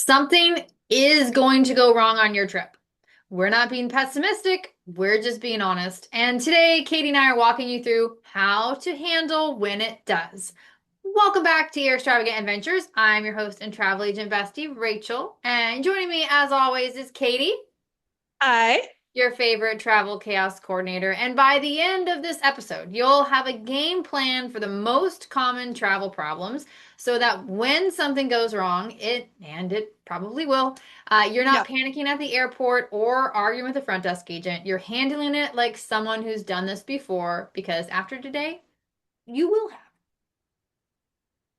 Something is going to go wrong on your trip. We're not being pessimistic, we're just being honest. And today, Katie and I are walking you through how to handle when it does. Welcome back to Earstravagant Adventures. I'm your host and travel agent bestie, Rachel. And joining me, as always, is Katie, Hi. your favorite travel chaos coordinator. And by the end of this episode, you'll have a game plan for the most common travel problems so that when something goes wrong, it probably will, you're not Yep. panicking at the airport or arguing with the front desk agent. You're handling it like someone who's done this before because after today, you will have.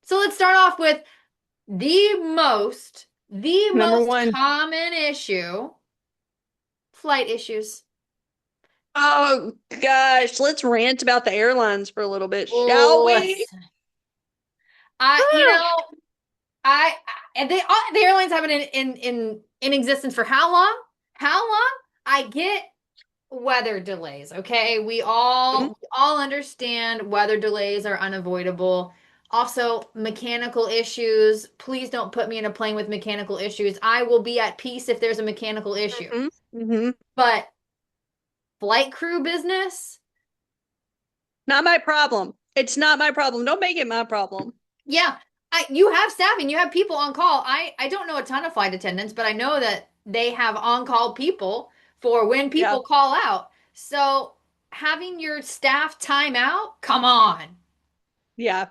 So let's start off with the Number most one. common issue, flight issues. Oh gosh, let's rant about the airlines for a little bit, shall we? Listen, I, you know, I and the airlines have been in existence for how long? How long? I get weather delays, okay? We all Mhm. we all understand weather delays are unavoidable. Also, mechanical issues. Please don't put me in a plane with mechanical issues. I will be at peace if there's a mechanical issue. Mhm. Mhm. But flight crew business, Not my problem. It's not my problem. Don't make it my problem. yeah, you have staffing, you have people on call. I don't know a ton of flight attendants, but I know that they have on-call people for when Yeah. people call out. So having your staff time out, come on. Yeah.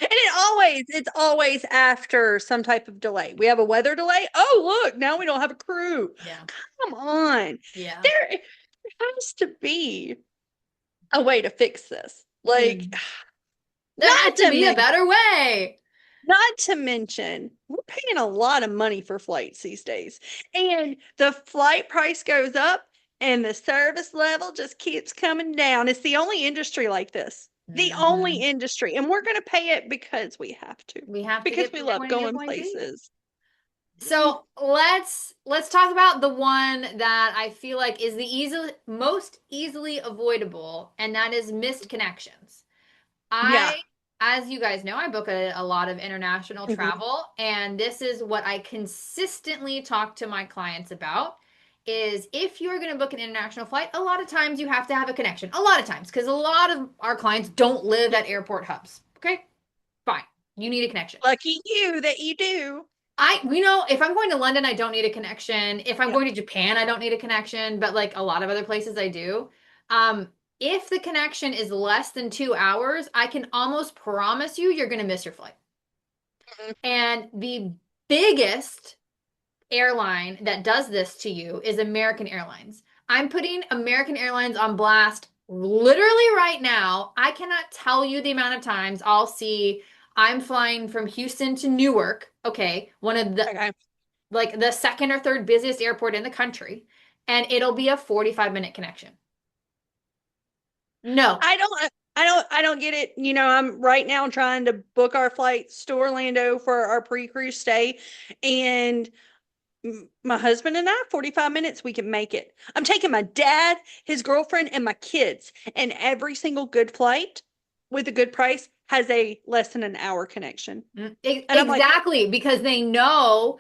And it's always after some type of delay. We have a weather delay. Oh, look, now we don't have a crew. Yeah, Come on. yeah. There has to be a way to fix this. Like, Mm. There has not to to be a mention better way. Not to mention, we're paying a lot of money for flights these days. And the flight price goes up and the service level just keeps coming down. It's the only industry like this. The only Hmm. industry. And we're going to pay it because we have to, We have to because get we from love point A to going point B. places. Mm, So let's talk about the one that I feel like is the most easily avoidable, and that is missed connections. yeah. I, as you guys know, I book a lot of international Mhm. travel, and this is what I consistently talk to my clients about is if you're going to book an international flight, a lot of times you have to have a connection. A lot of times, because a lot of our clients don't live at airport hubs. Okay, fine. You need a connection. Lucky you that you do. We know if I'm going to London, I don't need a connection. If I'm Yep. going to Japan, I don't need a connection, but like a lot of other places I do. Um, if the connection is less than 2 hours, I can almost promise you you're going to miss your flight. Mhm. And the biggest airline that does this to you is American Airlines. I'm putting American Airlines on blast literally right now. I cannot tell you the amount of times I'll see I'm flying from Houston to Newark, okay, one of the Okay. like the second or third busiest airport in the country, and it'll be a 45-minute connection. No. I don't get it. I'm right now trying to book our flights to Orlando for our pre-cruise stay, and my husband and I, 45 minutes, we can make it. I'm taking my dad, his girlfriend, and my kids, and every single good flight with a good price has a less than an hour connection. And I'm like, Exactly, because they know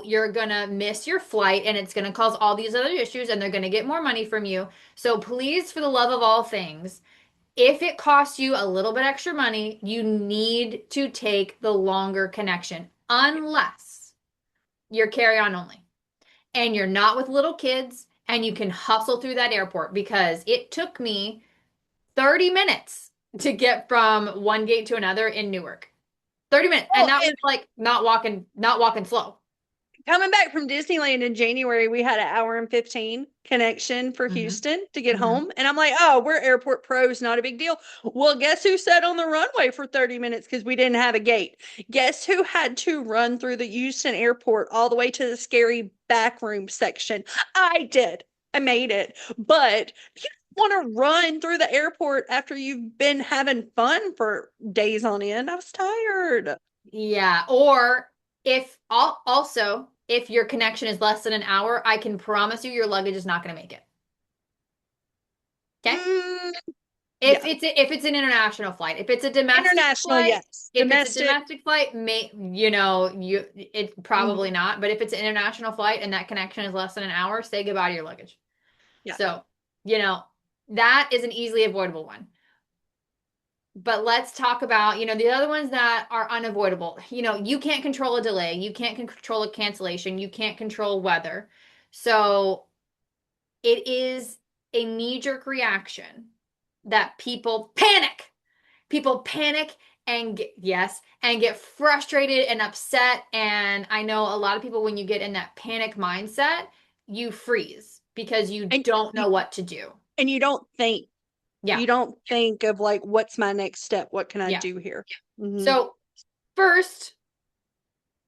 you're gonna miss your flight and it's gonna cause all these other issues and they're gonna get more money from you. So please, for the love of all things, if it costs you a little bit extra money, you need to take the longer connection, unless you're carry-on only and you're not with little kids and you can hustle through that airport because it took me 30 minutes to get from one gate to another in Newark. 30 minutes. And well, that was and like not walking slow. coming back from Disneyland in January, we had an hour and 15 connection for Hmm. Houston to get Hmm. home. And I'm like, oh, we're airport pros, not a big deal. Well, guess who sat on the runway for 30 minutes because we didn't have a gate? Guess who had to run through the Houston airport all the way to the scary backroom section? I did. I made it. But you want to run through the airport after you've been having fun for days on end. I was tired. Yeah. Or also, if your connection is less than an hour, I can promise you your luggage is not going to make it. Okay. Mm, Yeah. If it's an international flight, if it's a domestic International, flight, yes. if it's a Domestic, domestic flight, it's probably mhm, not. But if it's an international flight and that connection is less than an hour, say goodbye to your luggage. yeah. So, you know, that is an easily avoidable one. But let's talk about, the other ones that are unavoidable. You can't control a delay, you can't control a cancellation, you can't control weather. So it is a knee-jerk reaction that people panic and get frustrated and upset. And I know a lot of people, when you get in that panic mindset, you freeze because you And don't you know what to do. and Yeah. you don't think of like, what's my next step? What can I Yeah. do here? Hmm. So first,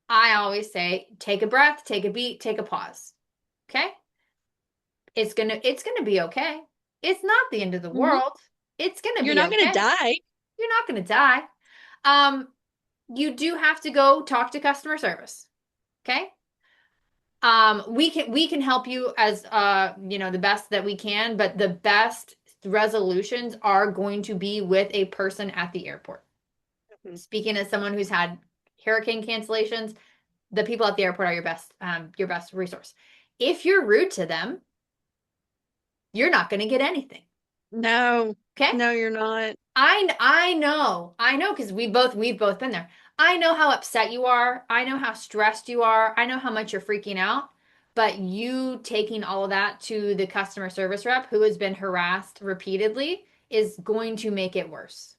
I always say, take a breath, take a beat, take a pause. Okay? It's gonna be okay. It's not the end of the Hmm. world. It's gonna You're be not going to okay. die. You're not gonna die. Um, you do have to go talk to customer service. Okay? We can help you as the best that we can, but the best resolutions are going to be with a person at the airport. Mhm. Speaking as someone who's had hurricane cancellations, the people at the airport are your best resource. If you're rude to them, you're not going to get anything. No, Okay? no, you're not. I know because we've both been there. I know how upset you are. I know how stressed you are. I know how much you're freaking out. But you taking all of that to the customer service rep who has been harassed repeatedly is going to make it worse.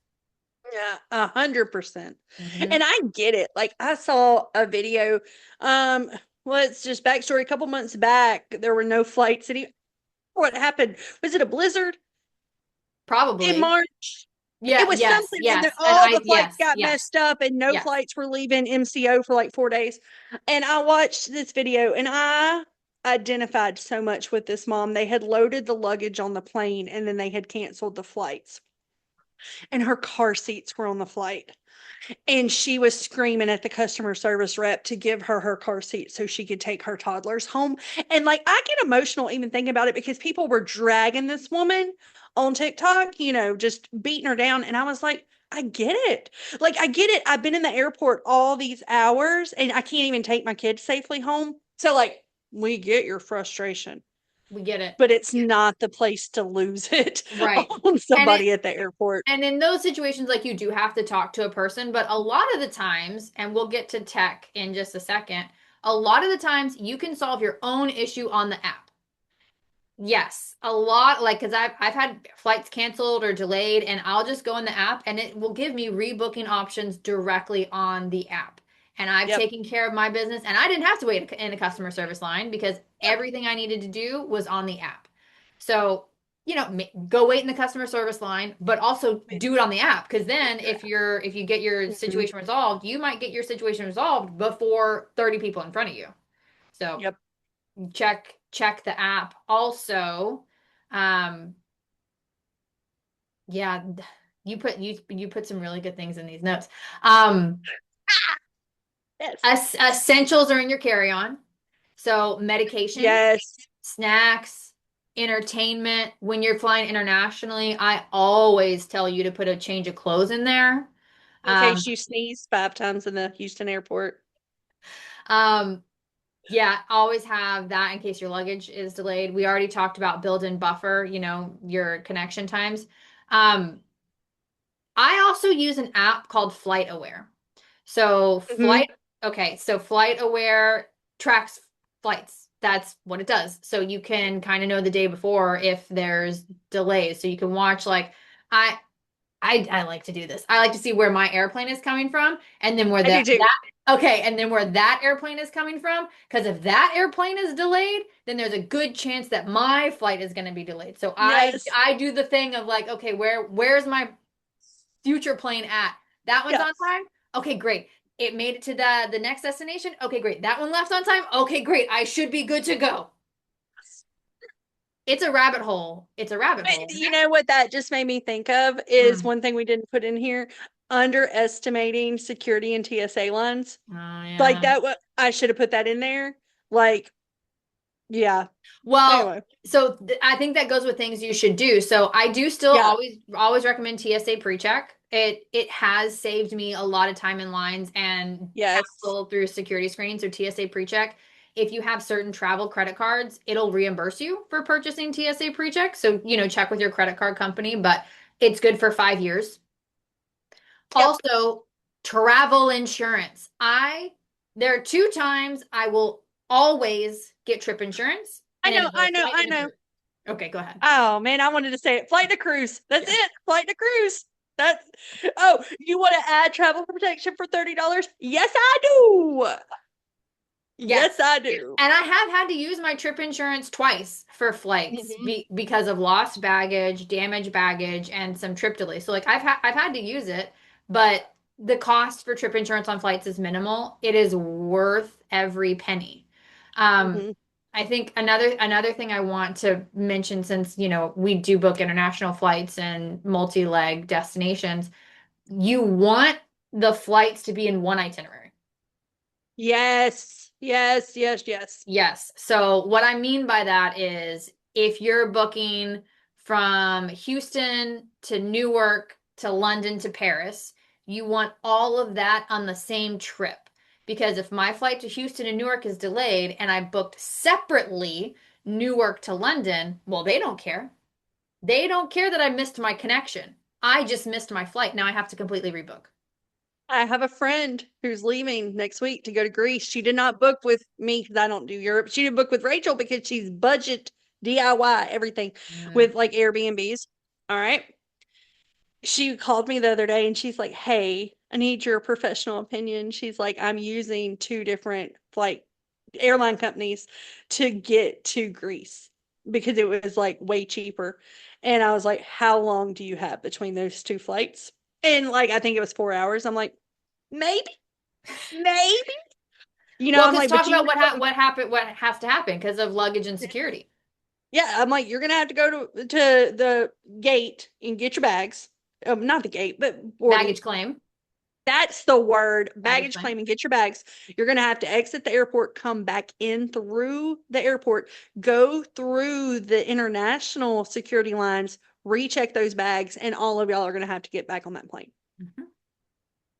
Yeah, 100%. Hmm. And I get it. Like, I saw a video. Um, well, it's just backstory. A couple months back, there were no flights. What happened? Was it a blizzard in Probably. March? It Yeah, was yes, something, and then yes. And all the flights got yes, messed up, and no yes. flights were leaving MCO for like 4 days. And I watched this video, and I identified so much with this mom. They had loaded the luggage on the plane, and then they had canceled the flights, and her car seats were on the flight. And she was screaming at the customer service rep to give her her car seat so she could take her toddlers home. And like, I get emotional even thinking about it because people were dragging this woman on TikTok, just beating her down. And I was like, I get it. Like, I get it. I've been in the airport all these hours and I can't even take my kids safely home. So, like, we get your frustration, We get it. but it's not the place to lose it Right. on And it somebody at the airport. And in those situations, like you do have to talk to a person, but a lot of the times, and we'll get to tech in just a second, a lot of the times you can solve your own issue on the app. Yes, a lot like because I've had flights canceled or delayed, and I'll just go in the app and it will give me rebooking options directly on the app. And I've Yep. taken care of my business, and I didn't have to wait in a customer service line because Yep. everything I needed to do was on the app. So, go wait in the customer service line, but also do it on the app because then if you get your Mhm. situation resolved, you might get your situation resolved before 30 people in front of you. So Yep. check the app also. um yeah, you put some really good things in these notes. um Yes. Essentials are in your carry-on, so medication, Yes. snacks, entertainment. When you're flying internationally, I always tell you to put a change of clothes in there. In um case you sneeze 5 times in the Houston airport. um Yeah, always have that in case your luggage is delayed. We already talked about build-in buffer, your connection times. Um, I also use an app called Flight Aware. So Hmm. Flight Aware tracks flights. That's what it does. So you can kind of know the day before if there's delays. So you can watch like I I like to do this. I like to see where my airplane is coming from and then where I do too. that airplane is coming from. Because if that airplane is delayed, then there's a good chance that my flight is going to be delayed. So I Yes. I do the thing of like, okay, where's my future plane at? That one's on Yes. time. Okay, great. It made it to the next destination. Okay, great. That one left on time. Okay, great. I should be good to go. It's a rabbit hole. It's a rabbit But hole. you know what that just made me think of is Mm. one thing we didn't put in here, underestimating security and TSA lines. Oh Like yeah. that, what I should have put that in there. Like, Yeah. Well, Anyway. so I think that goes with things you should do. So I do still Yeah. always recommend TSA PreCheck. It has saved me a lot of time in lines and Yes. hassle through security screenings. So TSA PreCheck. If you have certain travel credit cards, it'll reimburse you for purchasing TSA PreCheck. So, check with your credit card company, but it's good for 5 years. Yep. Also, travel insurance. There are two times I will always get trip insurance, I and it know, is a I know, flight I and a know. cruise. Okay, go ahead. Oh man, I wanted to say it. Flight to cruise. That's Yeah. it. Flight to cruise. That's oh, you want to add travel protection for $30? Yes, I do. Yes, Yes. I do. And I have had to use my trip insurance twice for flights Hmm. because of lost baggage, damaged baggage, and some trip delays. So like I've had to use it, but the cost for trip insurance on flights is minimal. It is worth every penny. Um, Hmm. I think another thing I want to mention since, we do book international flights and multi-leg destinations, you want the flights to be in one itinerary. Yes, yes, yes, yes. Yes. So what I mean by that is if you're booking from Houston to Newark to London to Paris, you want all of that on the same trip. Because if my flight to Houston and Newark is delayed and I booked separately Newark to London, well, they don't care. They don't care that I missed my connection. I just missed my flight. Now I have to completely rebook. I have a friend who's leaving next week to go to Greece. She did not book with me because I don't do Europe. She did book with Rachel because she's budget DIY everything Mm. with like Airbnbs. All right. She called me the other day and she's like, "Hey, I need your professional opinion." She's like, "I'm using two different like airline companies to get to Greece because it was like way cheaper." And I was like, "How long do you have between those two flights?" And like I think it was 4 hours. I'm like, maybe, maybe. Well, I'm because like, talk but you about know, what happened, what has to happen because of luggage and security. yeah, I'm like, you're gonna have to go to the gate and get your bags. Not the gate, but boarding. Baggage claim. That's the word. Baggage Baggage claim. claim and get your bags. You're going to have to exit the airport, come back in through the airport, go through the international security lines, recheck those bags, and all of y'all are going to have to get back on that plane. Hmm.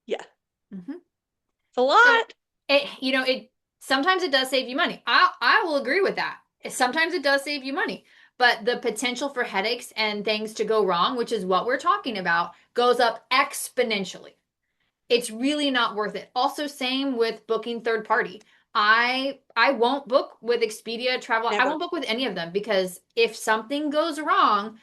Yeah, Hmm. it's a So lot. it sometimes it does save you money. I will agree with that. Sometimes it does save you money, but the potential for headaches and things to go wrong, which is what we're talking about, goes up exponentially. It's really not worth it. Also, same with booking third party. I won't book with Expedia Travel. I Never. won't book with any of them because if something goes wrong,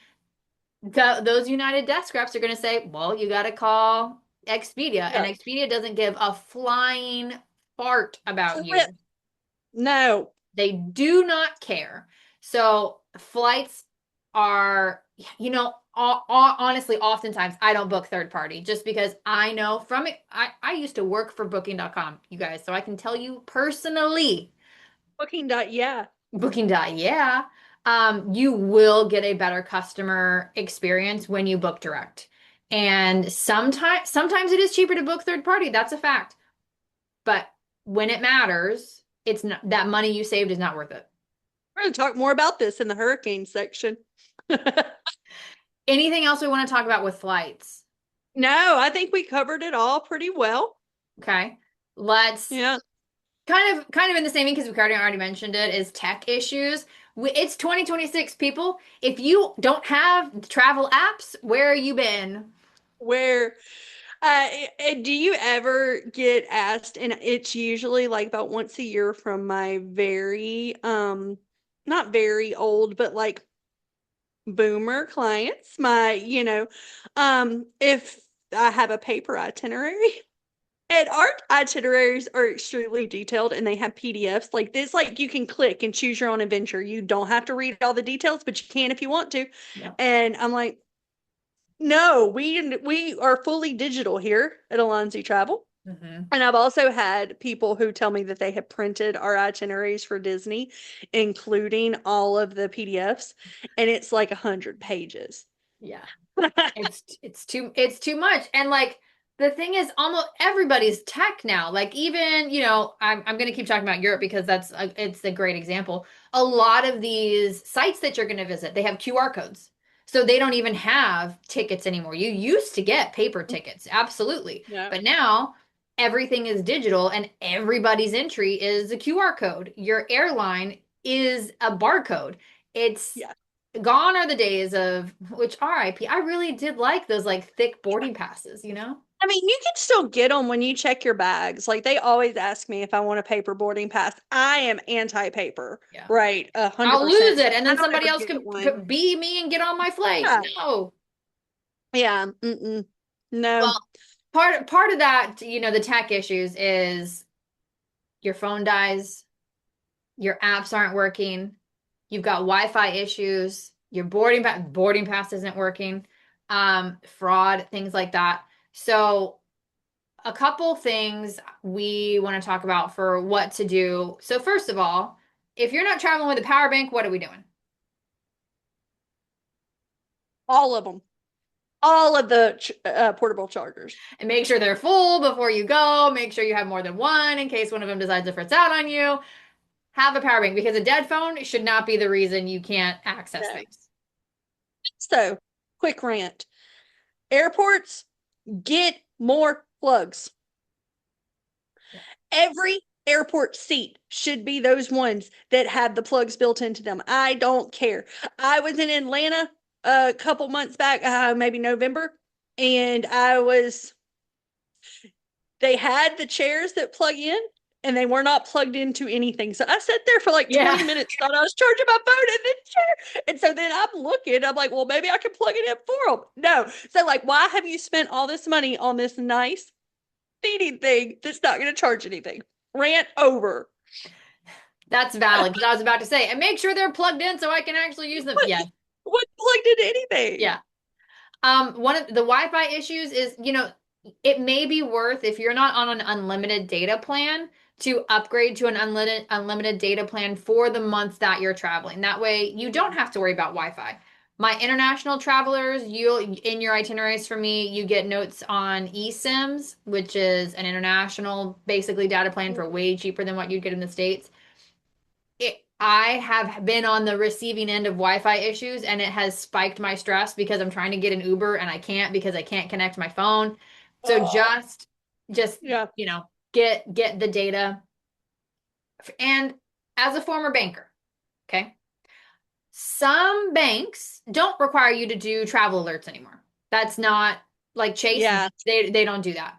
those United desk reps are going to say, well, you got to call Expedia. And Yeah. Expedia doesn't give a flying fart about Flip. you. No. They do not care. So flights are, honestly, oftentimes I don't book third party just because I know from it. I used to work for booking.com, you guys. So I can tell you personally, Booking dot. Yeah. yeah, you will get a better customer experience when you book direct. And sometimes it is cheaper to book third party. That's a fact. But when it matters, it's not that money you saved is not worth it. We're going to talk more about this in the hurricane section. Anything else we want to talk about with flights? No, I think we covered it all pretty well. Okay. Let's Yeah. kind of in the same vein because we already mentioned it is tech issues. It's 2026, people. If you don't have travel apps, where you been? Where do you ever get asked, and it's usually like about once a year from my very not very old, but like boomer clients, my, if I have a paper itinerary. And our itineraries are extremely detailed and they have PDFs like this, like you can click and choose your own adventure. You don't have to read all the details, but you can if you want to. Yeah. And I'm like, no, we are fully digital here at Alonzi Travel. Hmm. And I've also had people who tell me that they have printed our itineraries for Disney, including all of the PDFs, and it's like 100 pages. Yeah. It's too much. And like the thing is, almost everybody's tech now. Like even, I'm going to keep talking about Europe because it's a great example. A lot of these sites that you're going to visit, they have QR codes. So they don't even have tickets anymore. You used to get paper tickets, absolutely. Yeah. But now everything is digital and everybody's entry is a QR code. Your airline is a barcode. It's Yeah. gone are the days of which RIP. I really did like those like thick boarding passes, you know? I mean, you can still get them when you check your bags. Like they always ask me if I want a paper boarding pass. I am anti-paper, Yeah. right? a hundred I'll lose percent. So it and I then don't somebody ever else get can one. be me and get on my flight. Yeah. No. Yeah. Mm-mm. No. Well, part of that, the tech issues is your phone dies, your apps aren't working, you've got Wi-Fi issues, your boarding pass isn't working, fraud, things like that. So a couple things we want to talk about for what to do. So first of all, if you're not traveling with a power bank, what are we doing? All of them. All of the portable chargers. And make sure they're full before you go. Make sure you have more than one in case one of them decides to fritz out on you. Have a power bank because a dead phone should not be the reason you can't access No. things. So, quick rant. Airports, get more plugs. Yeah. Every airport seat should be those ones that have the plugs built into them. I don't care. I was in Atlanta a couple months back, maybe November, and they had the chairs that plug in and they were not plugged into anything. So I sat there for like Yeah. 20 minutes, thought I was charging my phone in the chair. And so then I'm looking, I'm like, well, maybe I can plug it in for them. No. So, like, why have you spent all this money on this nice feeding thing that's not going to charge anything? Rant over. That's valid because I was about to say, and make sure they're plugged in so I can actually use them. What? Yeah. What plugged into anything? Yeah. One of the Wi-Fi issues is, it may be worth if you're not on an unlimited data plan to upgrade to an unlimited data plan for the months that you're traveling. That way you don't have to worry about Wi-Fi. My international travelers, you in your itineraries for me, you get notes on eSIMs, which is an international basically data plan for way cheaper than what you'd get in the States. I have been on the receiving end of Wi-Fi issues and it has spiked my stress because I'm trying to get an Uber and I can't because I can't connect my phone. So Oh, just, yeah. get the data. And as a former banker, okay, some banks don't require you to do travel alerts anymore. That's not like Chase, Yeah. they don't do that.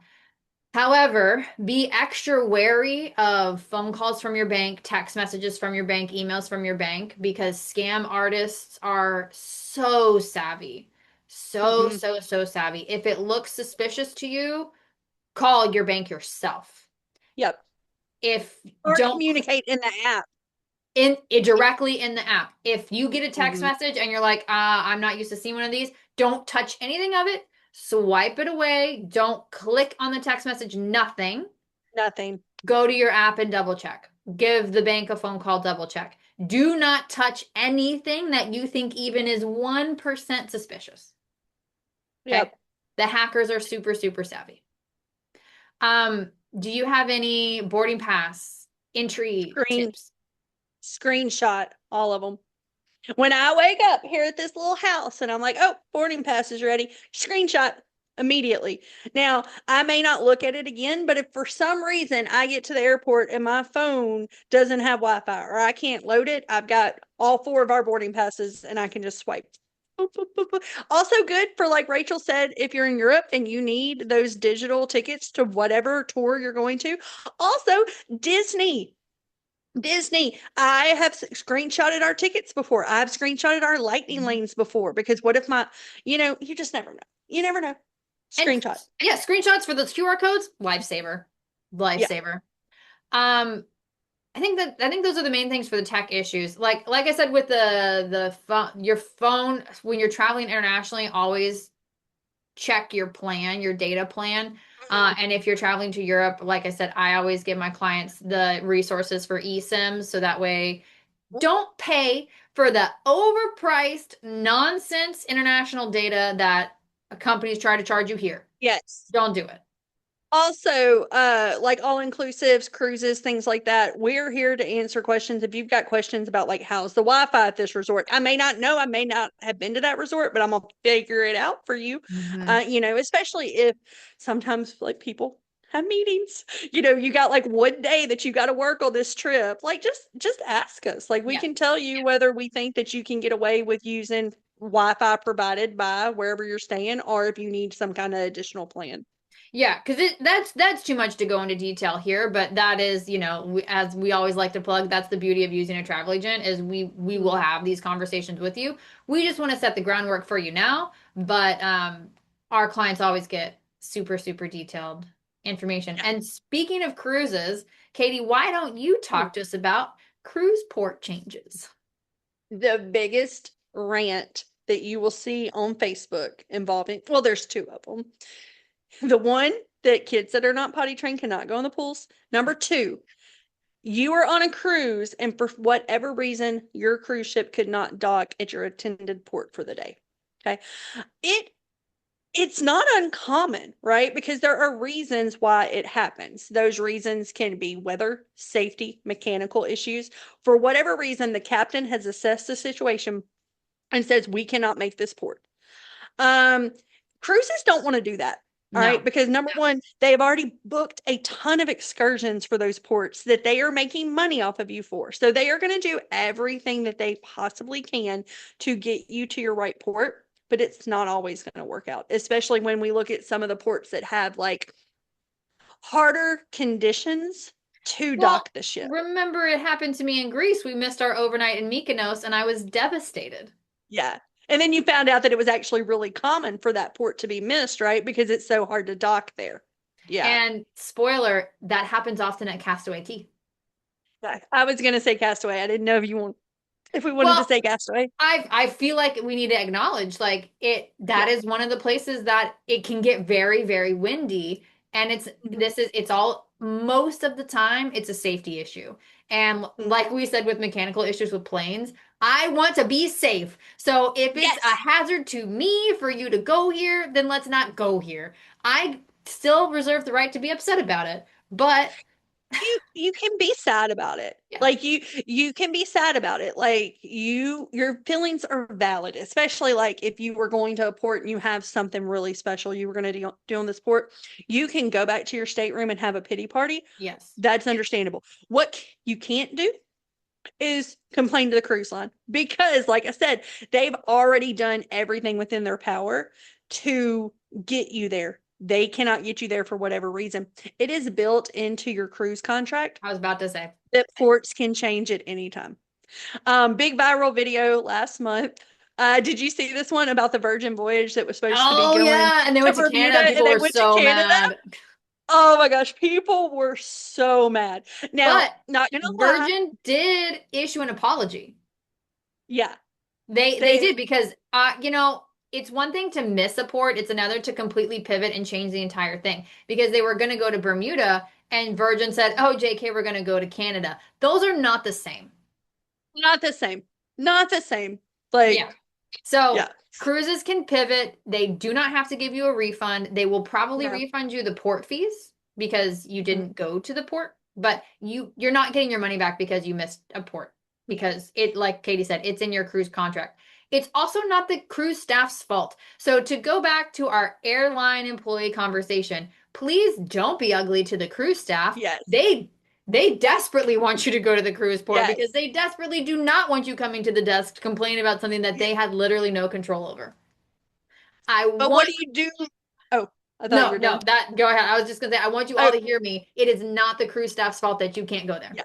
However, be extra wary of phone calls from your bank, text messages from your bank, emails from your bank, because scam artists are so savvy. So, Hmm. so, so savvy. If it looks suspicious to you, call your bank yourself. Yep. If Or don't communicate in the app. in it directly in the app. If you get a text Hmm. message and you're like, I'm not used to seeing one of these, don't touch anything of it. Swipe it away. Don't click on the text message, nothing. Nothing. Go to your app and double check. Give the bank a phone call, double check. Do not touch anything that you think even is 1% suspicious. Okay. Yep. The hackers are super, super savvy. Um, do you have any boarding pass entry Screen tips? screenshot all of them. When I wake up here at this little house and I'm like, oh, boarding pass is ready, screenshot immediately. Now, I may not look at it again, but if for some reason I get to the airport and my phone doesn't have Wi Fi or I can't load it, I've got all four of our boarding passes and I can just swipe. Boop, boop, boop, boop. Also, good for, like Rachel said, if you're in Europe and you need those digital tickets to whatever tour you're going to. Also, Disney. Disney, I have screenshotted our tickets before. I've screenshotted our lightning Mhm. lanes before because what if you just never know. You never know. And Screenshot. yeah, screenshots for those QR codes, lifesaver. Yeah. Lifesaver. Um, I think those are the main things for the tech issues. Like I said with the phone, your phone when you're traveling internationally, always check your plan, your data plan. Mhm. And if you're traveling to Europe, like I said, I always give my clients the resources for eSIMs so that way don't pay for the overpriced nonsense international data that companies try to charge you here. Yes. Don't do it. Also, like all inclusives, cruises, things like that, we're here to answer questions. If you've got questions about like how's the Wi-Fi at this resort, I may not know, I may not have been to that resort, but I'm gonna figure it out for you. Mhm. Especially if sometimes like people have meetings, you got like one day that you got to work on this trip. Like just ask us. Like we Yeah. can tell you whether we think that you can get away with using Wi-Fi provided by wherever you're staying, or if you need some kind of additional plan. Yeah, because that's too much to go into detail here, but that is, as we always like to plug, that's the beauty of using a travel agent is we will Mhm. have these conversations with you. We just want to set the groundwork for you now, but our clients always get super, super detailed information. Yeah. And speaking of cruises, Katie, why don't you talk to us about cruise port changes? The biggest rant that you will see on Facebook involving, well, there's two of them. The one that kids that are not potty trained cannot go in the pools. Number two, you are on a cruise and for whatever reason, your cruise ship could not dock at your attended port for the day. Okay. It it's not uncommon, right? Because there are reasons why it happens. Those reasons can be weather, safety, mechanical issues. For whatever reason, the captain has assessed the situation and says we cannot make this port. Um, Cruises don't want to do that. All right, No. because number one, they've already booked a ton of excursions for those ports that they are making money off of you for. So they are going to do everything that they possibly can to get you to your right port, but it's not always going to work out, especially when we look at some of the ports that have like harder conditions to Well, dock the ship. remember it happened to me in Greece. We missed our overnight in Mykonos and I was devastated. Yeah. And then you found out that it was actually really common for that port to be missed, right? Because it's so hard to dock there. Yeah. And spoiler, that happens often at Castaway Key. I was gonna say Castaway. I didn't know if we wanted to Well, say Castaway. I feel like we need to acknowledge like that Yeah. is one of the places that it can get very, very windy. And Mhm. it's all most of the time it's a safety issue. And like Mhm. we said with mechanical issues with planes, I want to be safe. So if it's a Yes. hazard to me for you to go here, then let's not go here. I still reserve the right to be upset about it. But You can be sad about it. yeah, Like you can be sad about it. Like your feelings are valid, especially like if you were going to a port and you have something really special you were going to do on this port, you can go back to your stateroom and have a pity party. yes. That's understandable. What you can't do is complain to the cruise line because, like I said, they've already done everything within their power to get you there. They cannot get you there for whatever reason. It is built into your cruise contract I was about to say. that ports can change at any time. Big viral video last month. Did you see this one about the Virgin Voyage that was supposed to be Oh going yeah, and they to went to Bermuda Canada. and People they were went to so Canada? mad. Oh my gosh, people were so mad. Now, But not gonna lie, Virgin did issue an apology. yeah, They they did because it's one thing to miss a port, it's another to completely pivot and change the entire thing. Because they were going to go to Bermuda and Virgin said, "Oh, JK, we're going to go to Canada." Those are not the same. not the same. Not the same. Yeah. Like, So yeah. cruises can pivot. They do not have to give you a refund. They will probably No. refund you the port fees because you Mhm. didn't go to the port, but you're not getting your money back because you missed a port because it, like Katie said, it's in your cruise contract. It's also not the cruise staff's fault. So to go back to our airline employee conversation, please don't be ugly to the cruise staff. Yes. They desperately want you to go to the cruise port because Yes. they desperately do not want you coming to the desk to complain about something that they had literally no control over. I But what want do you do? Oh, I thought you no, were no, done. that go ahead. I was just gonna say I want you all Oh, to hear me. It is not the cruise staff's fault that you can't go there. yeah.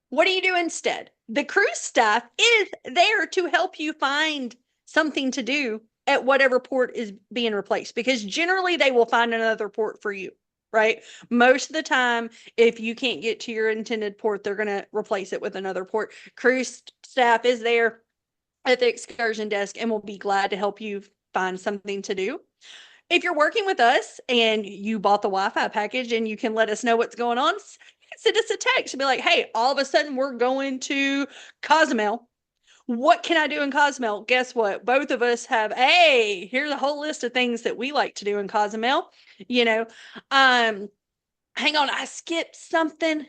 What do you do instead? The cruise staff is there to help you find something to do at whatever port is being replaced because generally they will find another port for you, right? Most of the time, if you can't get to your intended port, they're going to replace it with another port. Cruise staff is there at the excursion desk and will be glad to help you find something to do. If you're working with us and you bought the Wi-Fi package and you can let us know what's going on, send us a text and be like, hey, all of a sudden we're going to Cozumel. What can I do in Cozumel? Guess what? Both of us have, hey, here's a whole list of things that we like to do in Cozumel. You know, um, hang on, I skipped something.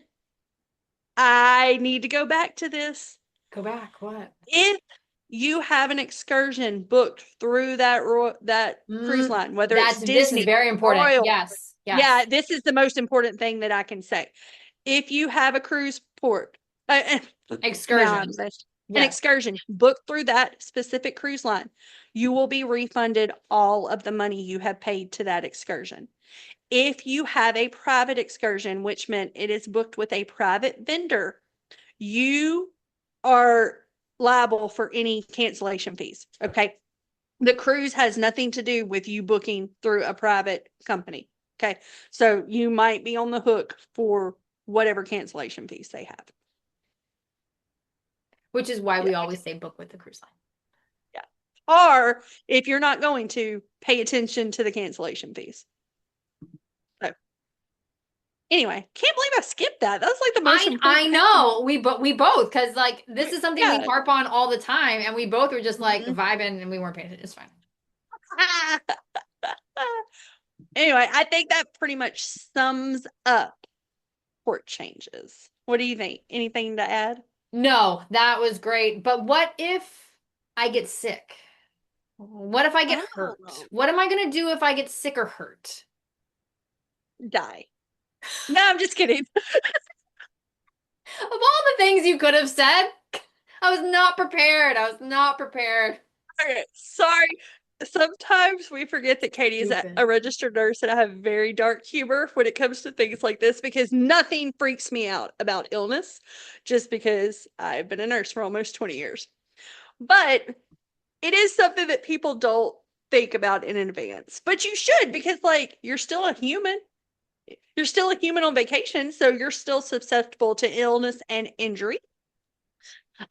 I need to go back to this. Go back. What? If you have an excursion booked through that cruise line, whether it's This is Disney, very important. Royal, Yes. yeah, Yes. this is the most important thing that I can say. If you have a cruise port, now I'm Excursion. an Yes. excursion booked through that specific cruise line, you will be refunded all of the money you have paid to that excursion. If you have a private excursion, which meant it is booked with a private vendor, you are liable for any cancellation fees. Okay. The cruise has nothing to do with you booking through a private company. Okay. So you might be on the hook for whatever cancellation fees they have. Which is why Yeah. we always say book with the cruise line. Yeah. Or if you're not going to, pay attention to the cancellation fees. So anyway, can't believe I skipped that. That's like the most I important thing. know we both because like this is something we Yeah. harp on all the time, and we both were just like Mhm. vibing and we weren't paying attention. It's fine. Anyway, I think that pretty much sums up port changes. What do you think? Anything to add? No, that was great. But what if I get sick? What if I get hurt? Oh, What am I gonna do if I get sick or hurt? die. No, I'm just kidding. Of all the things you could have said, I was not prepared. I was not prepared. Okay, sorry. Sometimes we forget that Katie is a Stupid. registered nurse and I have very dark humor when it comes to things like this because nothing freaks me out about illness just because I've been a nurse for almost 20 years. But it is something that people don't think about in advance. But you should because, like, you're still a human. You're still a human on vacation, so you're still susceptible to illness and injury.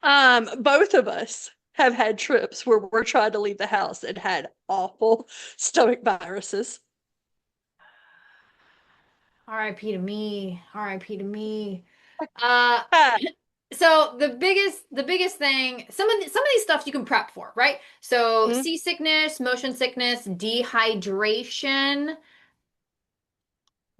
Both of us have had trips where we're trying to leave the house and had awful stomach viruses. R.I.P. to me. R.I.P. to me. Uh, Ah, so the biggest thing, some of these stuff you can prep for, right? So mm, seasickness, motion sickness, dehydration.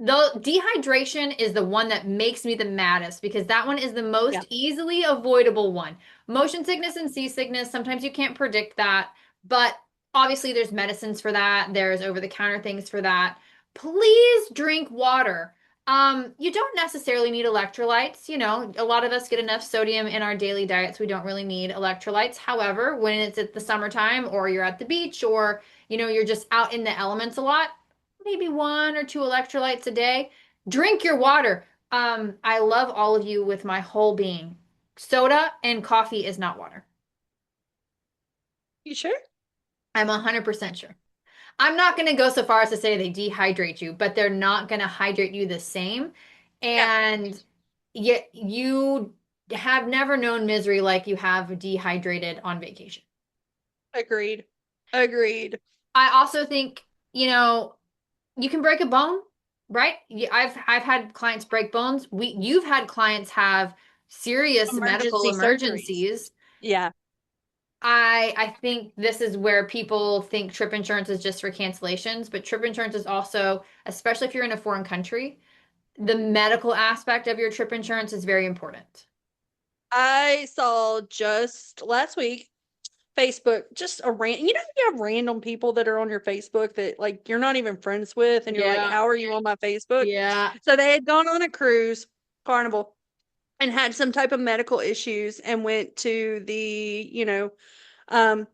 The dehydration is the one that makes me the maddest because that one is the yeah, most easily avoidable one. Motion sickness and seasickness, sometimes you can't predict that, but obviously there's medicines for that. There's over-the-counter things for that. Please drink water. You don't necessarily need electrolytes. You know, a lot of us get enough sodium in our daily diets. We don't really need electrolytes. However, when it's at the summertime or you're at the beach or, you're just out in the elements a lot, maybe one or two electrolytes a day. Drink your water. I love all of you with my whole being. Soda and coffee is not water. you sure? I'm 100% sure. I'm not going to go so far as to say they dehydrate you, but they're not going to hydrate you the same. Yeah, And yet you have never known misery like you have dehydrated on vacation. agreed. Agreed. I also think, you can break a bone, right? I've had clients break bones. You've had clients have serious medical Emergency surgeries. emergencies. Yeah, I think this is where people think trip insurance is just for cancellations, but trip insurance is also, especially if you're in a foreign country, the medical aspect of your trip insurance is very important. I saw just last week Facebook, just you have random people that are on your Facebook that like you're not even friends with, and you're like, Yeah. how are you on my Facebook? Yeah. So they had gone on a cruise, Carnival, and had some type of medical issues and went to um,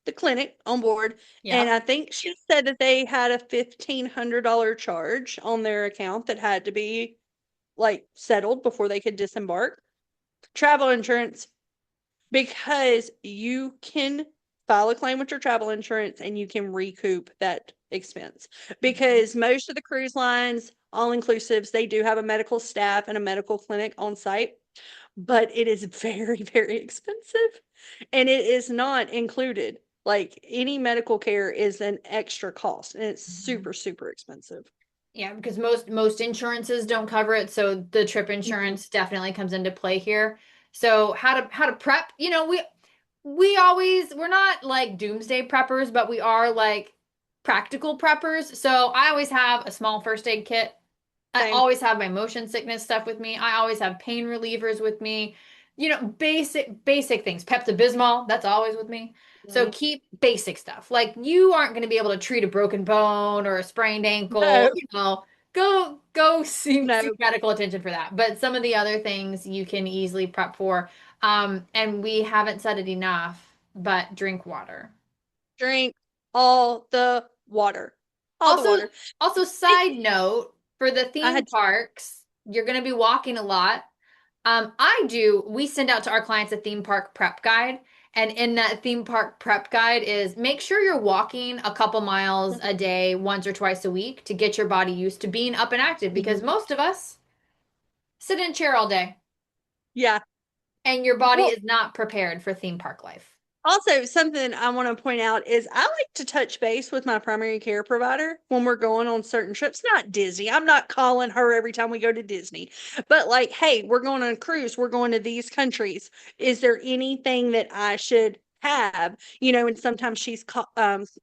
the clinic on board. And Yep. I think she said that they had a $1,500 charge on their account that had to be like settled before they could disembark. Travel insurance, because you can file a claim with your travel insurance and you can recoup that expense. Mhm. Because most of the cruise lines, all inclusives, they do have a medical staff and a medical clinic on site, but it is very, very expensive and it is not included. Like any medical care is an extra cost and it's Mhm. super, super expensive. Yeah, because most insurances don't cover it, so the trip Mhm. insurance definitely comes into play here. So how to prep? we're not like doomsday preppers, but we are like practical preppers. So I always have a small first aid kit. I Same. always have my motion sickness stuff with me. I always have pain relievers with me. Basic things. Pepto-Bismol, that's always with me. So Mhm. keep basic stuff. Like you aren't going to be able to treat a broken bone or a sprained No, ankle, go seek no. medical attention for that. But some of the other things you can easily prep for. And we haven't said it enough, but drink water. Drink all the water. All the Also, water. also It, side note, for the I theme had parks, you're going to be walking a lot. We send out to our clients a theme park prep guide. And in that theme park prep guide is make sure you're walking a couple miles a day, once or twice a week to get your body used to being up and active because Mhm. most of us sit in a chair all day Yeah. and your body Well, is not prepared for theme park life. also, something I want to point out is I like to touch base with my primary care provider when we're going on certain trips. Not Disney. I'm not calling her every time we go to Disney, but like, hey, we're going on a cruise. We're going to these countries. Is there anything that I should have? And sometimes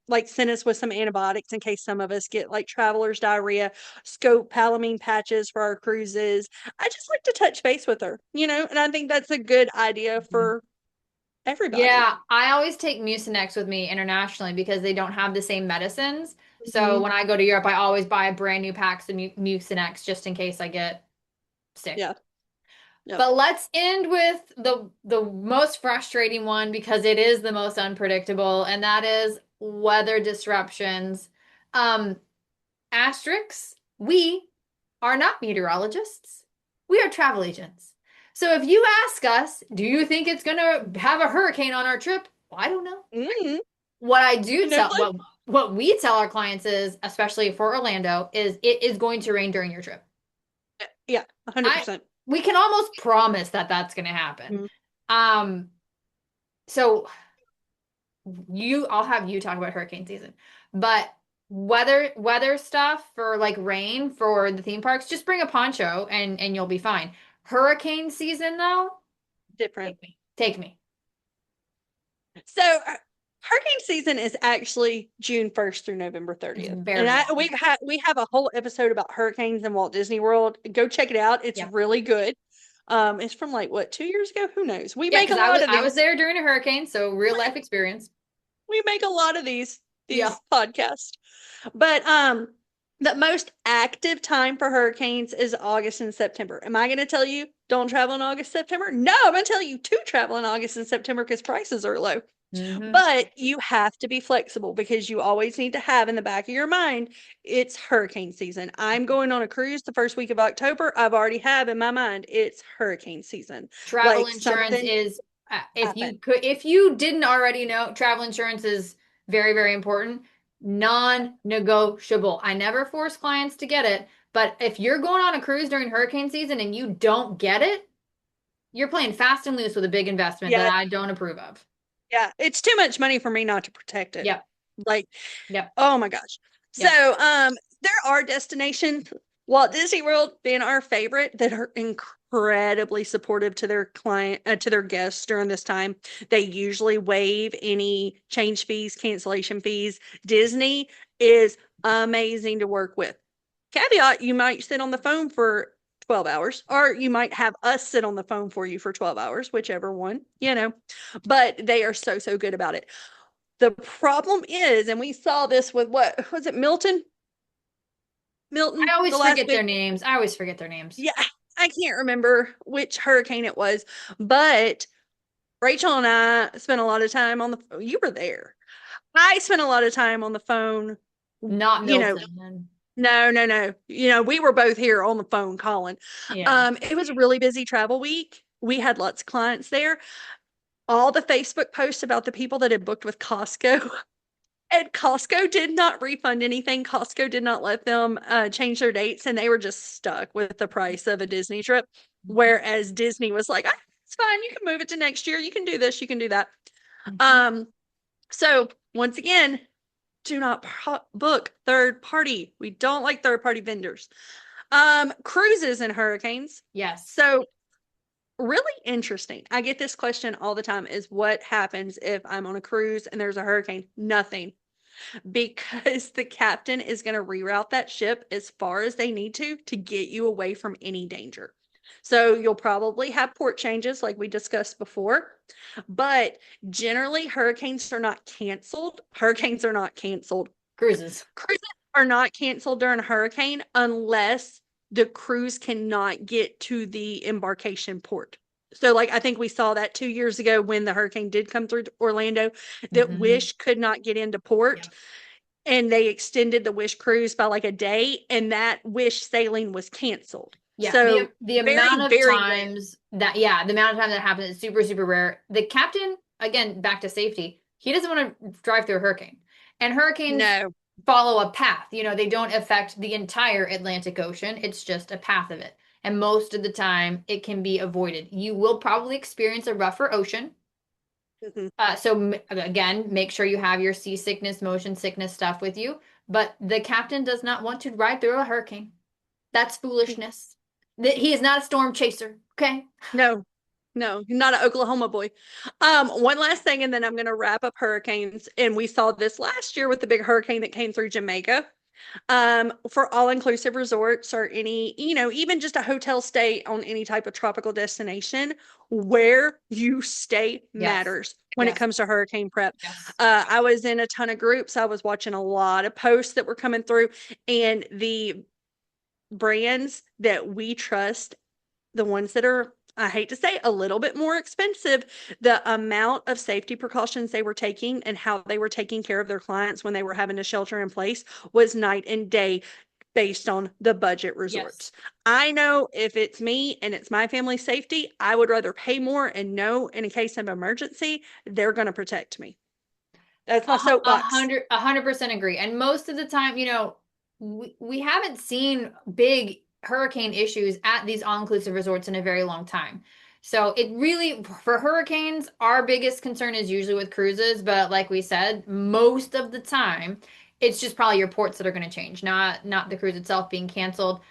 like sent us with some antibiotics in case some of us get like traveler's diarrhea, scopolamine patches for our cruises. I just like to touch base with her, and I think that's a good idea Mhm. for everybody. Yeah, I always take Mucinex with me internationally because they don't have the same medicines. So Mhm. when I go to Europe, I always buy a brand new packs of Mucinex just in case I get sick. Yeah. Yep. But let's end with the most frustrating one because it is the most unpredictable, and that is weather disruptions. Um, Asterisks, we are not meteorologists. We are travel agents. So if you ask us, do you think it's going to have a hurricane on our trip? Well, I don't know. Mhm. What I do No tell clue. what we tell our clients is, especially for Orlando, is it is going to rain during your trip. Yeah, I 100%. We can almost promise that that's going to happen. Mhm. Um, so I'll have you talk about hurricane season, but weather stuff for like rain for the theme parks, just bring a poncho and you'll be fine. Hurricane season though, Different. take me. So, hurricane season is actually June 1st through November It's 30th. And very long. we have a whole episode about hurricanes in Walt Disney World. Go check it out. It's Yeah, really good. It's from like what, 2 years ago? Who knows? We yeah, make a because lot of I was these. there during a hurricane, so real life experience. We make a lot of these Yeah. these podcasts. But the most active time for hurricanes is August and September. Am I going to tell you don't travel in August, September? No, I'm going to tell you to travel in August and September because prices are low. Hmm. But you have to be flexible because you always need to have in the back of your mind it's hurricane season. I'm going on a cruise the first week of October. I've already have in my mind it's hurricane season. Travel Like insurance something is happened. if you didn't already know, travel insurance is very, very important. Non-negotiable. I never force clients to get it, but if you're going on a cruise during hurricane season and you don't get it, you're playing fast and loose with a big investment that Yeah, I don't approve of. yeah. It's too much money for me not to protect it. Yep, Like, yep, oh my gosh. So, yep. there are destinations, Walt Disney World being our favorite, that are incredibly supportive to their to their guests during this time. They usually waive any change fees, cancellation fees. Disney is amazing to work with. Caveat, you might sit on the phone for 12 hours, or you might have us sit on the phone for you for 12 hours, whichever one. But they are so, so good about it. The problem is, and we saw this with what was it, Milton? I Milton, the always last forget big, their names. I always forget their names. yeah, I can't remember which hurricane it was, but Rachel and I spent a lot of time on the, you were there. I spent a lot of time on the phone, Not you know, Milton. And no, no, no. We were both here on the phone calling. yeah. It was a really busy travel week. We had lots of clients there. All the Facebook posts about the people that had booked with Costco. And Costco did not refund anything. Costco did not let them change their dates, and they were just stuck with the price of a Disney trip. Whereas Disney was like, "Ah, it's fine. You can move it to next year. You can do this. You can do that." Mhm. Um, so once again, do not book third party. We don't like third party vendors. Cruises and hurricanes. Yes. So Really interesting. I get this question all the time is what happens if I'm on a cruise and there's a hurricane? Nothing, because the captain is going to reroute that ship as far as they need to get you away from any danger. So you'll probably have port changes like we discussed before, but generally hurricanes are not canceled. Hurricanes are not canceled. Cruises. Cruises are not canceled during a hurricane unless the cruise cannot get to the embarkation port. So, like, I think we saw that 2 years ago when the hurricane did come through Orlando, that Hmm. Wish could not get into port, Yeah. and they extended the Wish cruise by like a day, and that Wish sailing was canceled. Yeah, So, the very, amount of very rare. times that yeah, the amount of time that happens is super super rare. The captain, again, back to safety, he doesn't want to drive through a hurricane. And hurricanes No. follow a path. They don't affect the entire Atlantic Ocean. It's just a path of it. And most of the time it can be avoided. You will probably experience a rougher ocean. Mhm. Again, make sure you have your seasickness, motion sickness stuff with you. But the captain does not want to ride through a hurricane. That's foolishness. He is not a storm chaser. Okay. No, no, not an Oklahoma boy. One last thing, and then I'm going to wrap up hurricanes. And we saw this last year with the big hurricane that came through Jamaica. For all-inclusive resorts or any, even just a hotel stay on any type of tropical destination, where you stay Yes. matters when it Yes. comes to hurricane prep. Yes. I was in a ton of groups. I was watching a lot of posts that were coming through, and the brands that we trust, the ones that are, I hate to say, a little bit more expensive, the amount of safety precautions they were taking and how they were taking care of their clients when they were having to shelter in place was night and day based on the budget Yes. resorts. I know if it's me and it's my family's safety, I would rather pay more and know in a case of emergency, they're going to protect me. That's my soapbox. 100% agree. And most of the time, we haven't seen big hurricane issues at these all-inclusive resorts in a very long time. So it really, for hurricanes, our biggest concern is usually with cruises. But like we said, most of the time, it's just probably your ports that are going to change, not the cruise itself being canceled.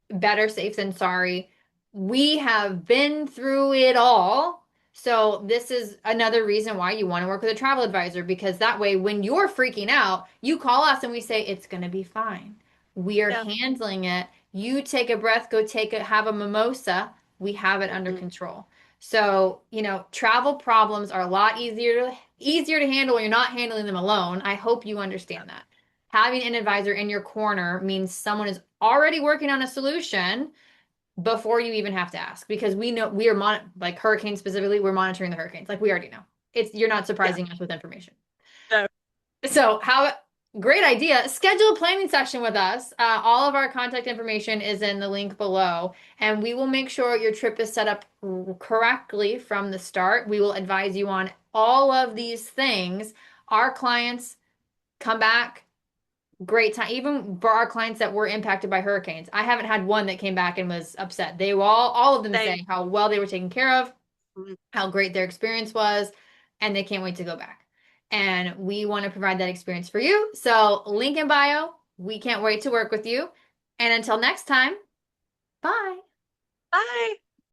Better safe than sorry. We have been through it all. So this is another reason why you want to work with a travel advisor, because that way when you're freaking out, you call us and we say it's going to be fine. We are Yeah. handling it. You take a breath, go have a mimosa. We have it under Mhm. control. So, travel problems are a lot easier to handle when you're not handling them alone. I hope you understand that. Having an advisor in your corner means someone is already working on a solution before you even have to ask, because we know we are like hurricanes specifically, we're monitoring the hurricanes. Like we already know. You're not Yeah. surprising us with information. So, So, how great idea. Schedule a planning session with us. All of our contact information is in the link below, and we will make sure your trip is set up correctly from the start. We will advise you on all of these things. Our clients come back great time. Even for our clients that were impacted by hurricanes, I haven't had one that came back and was upset. They were all of them same. say how well they were taken care of, Mhm. how great their experience was, and they can't wait to go back. And we want to provide that experience for you. So, link in bio. We can't wait to work with you. And until next time, bye. Bye.